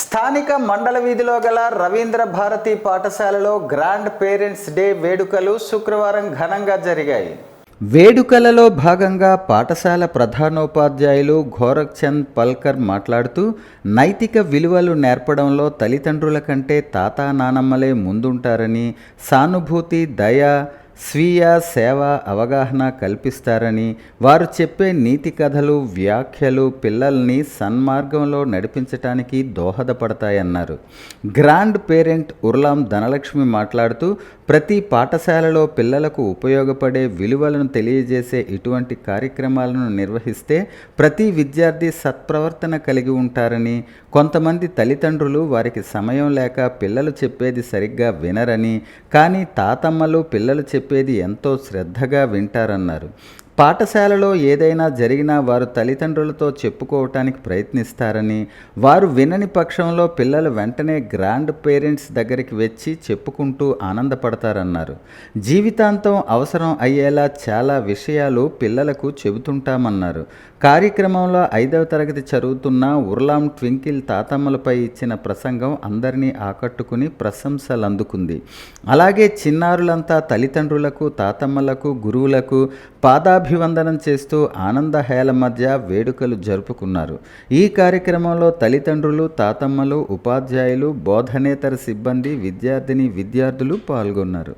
స్థానిక మండల వీధిలో గల రవీంద్ర భారతి పాఠశాలలో గ్రాండ్ పేరెంట్స్ డే వేడుకలు శుక్రవారం ఘనంగా జరిగాయి. వేడుకలలో భాగంగా పాఠశాల ప్రధానోపాధ్యాయులు గోరఖ్చంద్ పల్కర్ మాట్లాడుతూ నైతిక విలువలు నేర్పడంలో తల్లిదండ్రుల కంటే తాత నానమ్మలే ముందుంటారని, సానుభూతి, దయ, స్వీయ సేవ అవగాహన కల్పిస్తారని, వారు చెప్పే నీతి కథలు, వ్యాఖ్యలు పిల్లల్ని సన్మార్గంలో నడిపించటానికి దోహదపడతాయన్నారు. గ్రాండ్ పేరెంట్ ఉర్లాం ధనలక్ష్మి మాట్లాడుతూ ప్రతి పాఠశాలలో పిల్లలకు ఉపయోగపడే విలువలను తెలియజేసే ఇటువంటి కార్యక్రమాలను నిర్వహిస్తే ప్రతి విద్యార్థి సత్ప్రవర్తన కలిగి ఉంటారని, కొంతమంది తల్లిదండ్రులు వారికి సమయం లేక పిల్లలు చెప్పేది సరిగ్గా వినరని, కానీ తాతమ్మలు పిల్లలు చెప్పేది ఎంతో శ్రద్ధగా వింటారన్నారు. పాఠశాలలో ఏదైనా జరిగినా వారు తల్లిదండ్రులతో చెప్పుకోవటానికి ప్రయత్నిస్తారని, వారు వినని పక్షంలో పిల్లలు వెంటనే గ్రాండ్ పేరెంట్స్ దగ్గరికి వచ్చి చెప్పుకుంటూ ఆనందపడతారన్నారు. జీవితాంతం అవసరం అయ్యేలా చాలా విషయాలు పిల్లలకు చెబుతుంటామన్నారు. కార్యక్రమంలో 5వ తరగతి చదువుతున్న ఉర్లాం ట్వింకిల్ తాతమ్మలపై ఇచ్చిన ప్రసంగం అందరినీ ఆకట్టుకుని ప్రశంసలందుకుంది. అలాగే చిన్నారులంతా తల్లిదండ్రులకు, తాతమ్మలకు, గురువులకు పాదాభివందనం చేస్తూ ఆనందహేళ మధ్య వేడుకలు జరుపుకున్నారు. ఈ కార్యక్రమంలో తల్లిదండ్రులు, తాతమ్మలు, ఉపాధ్యాయులు, బోధనేతర సిబ్బంది, విద్యార్థిని, విద్యార్థులు పాల్గొన్నారు.